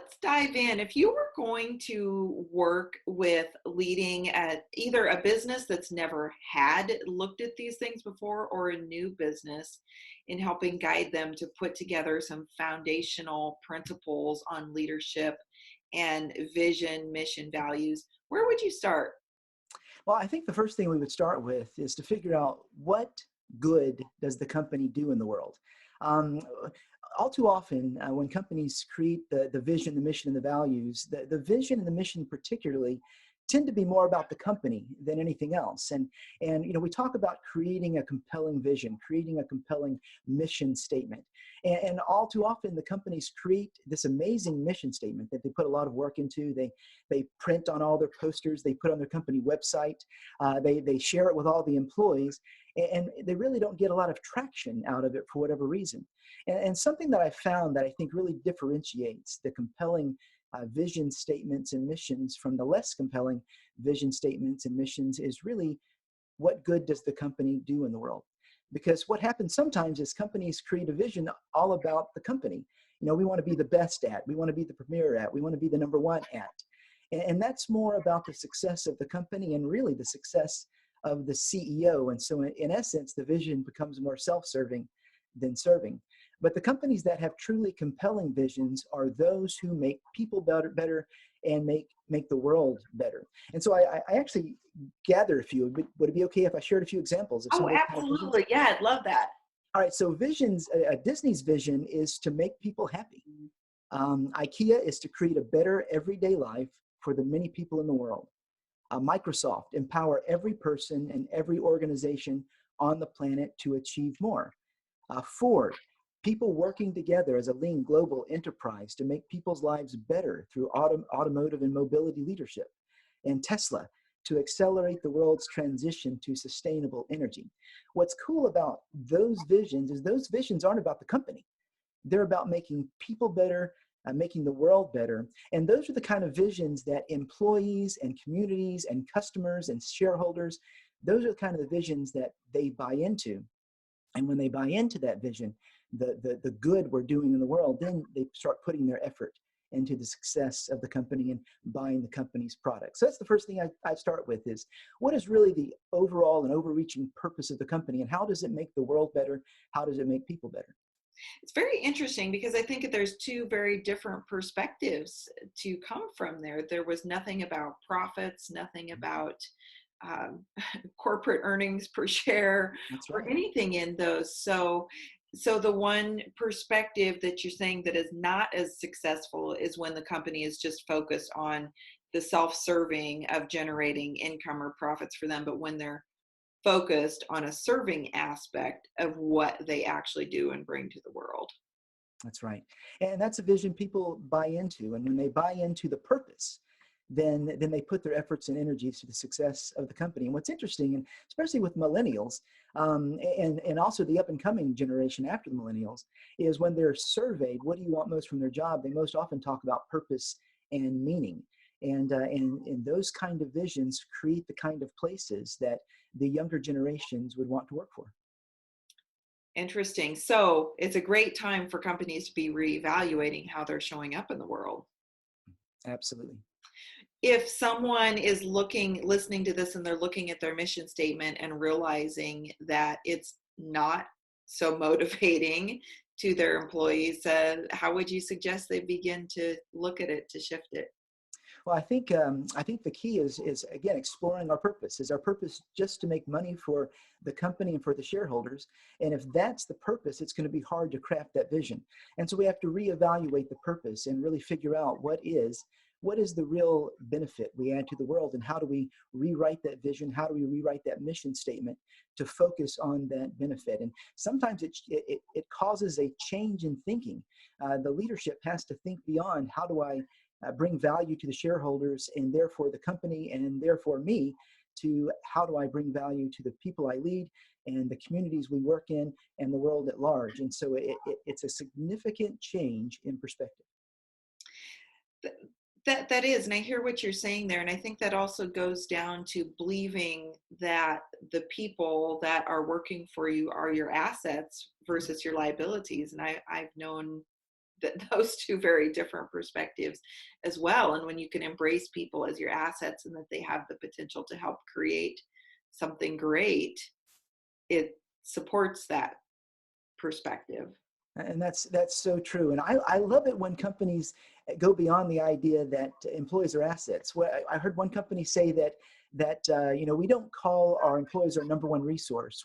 let's dive in. If you were going to work with leading at either a business that's never had looked at these things before or a new business in helping guide them to put together some foundational principles on leadership and vision, mission, values, where would you start? Well, I think the first thing we would start with is to figure out what good does the company do in the world. Um, all too often, when companies create the vision, the mission, and the values, the vision and the mission particularly tend to be more about the company than anything else. And we talk about creating a compelling vision, creating a compelling mission statement. And all too often, the companies create this amazing mission statement that they put a lot of work into. They print on all their posters, they put on their company website, they share it with all the employees, and they really don't get a lot of traction out of it for whatever reason. And something that I found that I think really differentiates the compelling vision statements and missions from the less compelling vision statements and missions is really what good does the company do in the world? Because what happens sometimes is companies create a vision all about the company. We want to be the best at, we want to be the premier at, we want to be the number one at. And that's more about the success of the company and really the success of the CEO. And so in essence, the vision becomes more self-serving than serving. But the companies that have truly compelling visions are those who make people better and make the world better. And so I actually gathered a few. Would it be okay if I shared a few examples of some Oh, of those kind of visions? absolutely. Yeah, I'd love that. All right, so visions, Disney's vision is to make people happy. IKEA is to create a better everyday life for the many people in the world. Microsoft, empower every person and every organization on the planet to achieve more. Ford, people working together as a lean global enterprise to make people's lives better through automotive and mobility leadership. And Tesla, to accelerate the world's transition to sustainable energy. What's cool about those visions is those visions aren't about the company. They're about making people better, making the world better. And those are the kind of visions that employees and communities and customers and shareholders, those are the kind of the visions that they buy into. And when they buy into that vision, the good we're doing in the world, then they start putting their effort into the success of the company and buying the company's products. So that's the first thing I start with is what is really the overall and overreaching purpose of the company and how does it make the world better? How does it make people better? It's very interesting because I think there's two very different perspectives to come from there. There was nothing about profits, nothing about um, corporate earnings per share That's or right. anything in those. So the one perspective that you're saying that is not as successful is when the company is just focused on the self-serving of generating income or profits for them, but when they're focused on a serving aspect of what they actually do and bring to the world. That's right. And that's a vision people buy into. And when they buy into the purpose, then they put their efforts and energies to the success of the company. And what's interesting, and especially with millennials, and also the up and coming generation after the millennials, is when they're surveyed, what do you want most from their job? They most often talk about purpose and meaning. And those kind of visions create the kind of places that the younger generations would want to work for. Interesting. So it's a great time for companies to be reevaluating how they're showing up in the world. Absolutely. If someone is listening to this and they're looking at their mission statement and realizing that it's not so motivating to their employees, how would you suggest they begin to look at it to shift it? Well, I think the key is again exploring our purpose. Is our purpose just to make money for the company and for the shareholders? And if that's the purpose, it's going to be hard to craft that vision. And so we have to reevaluate the purpose and really figure out what is the real benefit we add to the world, and how do we rewrite that vision? How do we rewrite that mission statement to focus on that benefit? And sometimes it causes a change in thinking. The leadership has to think beyond how do I bring value to the shareholders and therefore the company and therefore me, to how do I bring value to the people I lead and the communities we work in and the world at large. And so it's a significant change in perspective. That is, and I hear what you're saying there, and I think that also goes down to believing that the people that are working for you are your assets versus your liabilities. And I've known those two very different perspectives as well. And when you can embrace people as your assets and that they have the potential to help create something great, it supports that perspective. And that's so true. And I love it when companies go beyond the idea that employees are assets. Well, I heard one company say that we don't call our employees our number one resource.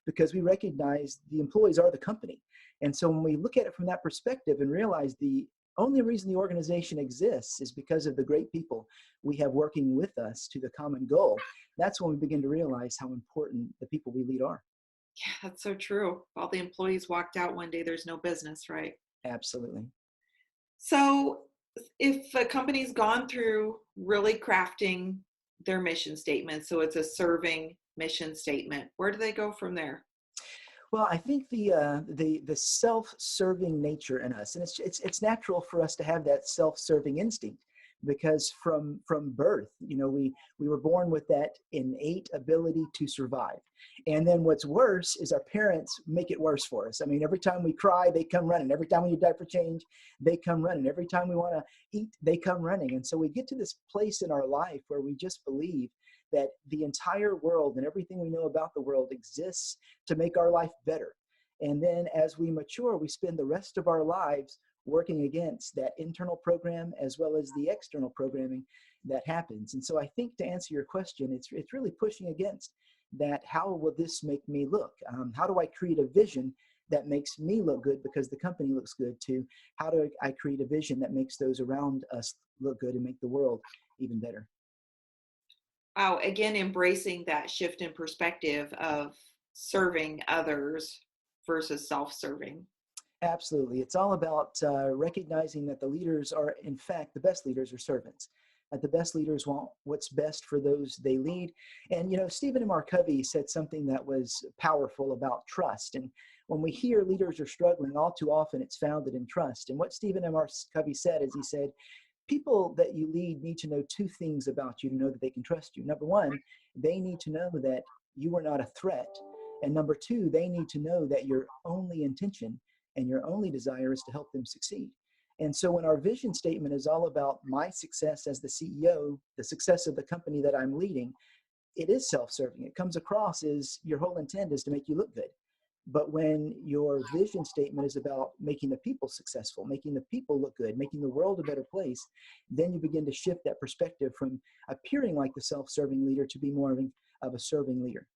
Because we recognize the employees are the company. And so when we look at it from that perspective and realize the only reason the organization exists is because of the great people we have working with us to the common goal, that's when we begin to realize how important the people we lead are. Yeah, that's so true. If all the employees walked out one day, there's no business, right? Absolutely. So, if a company's gone through really crafting their mission statement, so it's a serving mission statement, where do they go from there? Well, I think the self-serving nature in us, and it's natural for us to have that self-serving instinct, because from birth, we were born with that innate ability to survive. And then what's worse is our parents make it worse for us. I mean, every time we cry, they come running. Every time we need diaper change, they come running. Every time we want to eat, they come running. And so we get to this place in our life where we just believe that the entire world and everything we know about the world exists to make our life better. And then as we mature, we spend the rest of our lives working against that internal program as well as the external programming that happens. And so I think, to answer your question, it's really pushing against that. How will this make me look? How do I create a vision that makes me look good because the company looks good too? How do I create a vision that makes those around us look good and make the world even better? Wow, again, embracing that shift in perspective of serving others versus self-serving. Absolutely. It's all about recognizing that the leaders are, in fact, the best leaders are servants. That the best leaders want what's best for those they lead. And, Stephen M. R. Covey said something that was powerful about trust. And when we hear leaders are struggling, all too often it's founded in trust. And what Stephen M. R. Covey said is, he said, people that you lead need to know two things about you to know that they can trust you. Number one, they need to know that you are not a threat. And number two, they need to know that your only intention and your only desire is to help them succeed. And so when our vision statement is all about my success as the CEO, the success of the company that I'm leading, it is self-serving. It comes across as your whole intent is to make you look good. But when your vision statement is about making the people successful, making the people look good, making the world a better place, then you begin to shift that perspective from appearing like the self-serving leader to be more of a serving leader.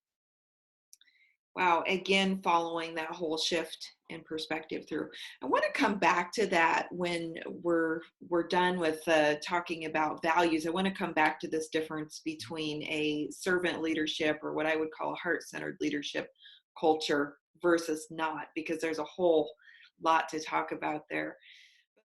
Wow, again, following that whole shift in perspective through. I want to come back to that when we're done with talking about values. I want to come back to this difference between a servant leadership, or what I would call a heart-centered leadership culture, versus not, because there's a whole lot to talk about there.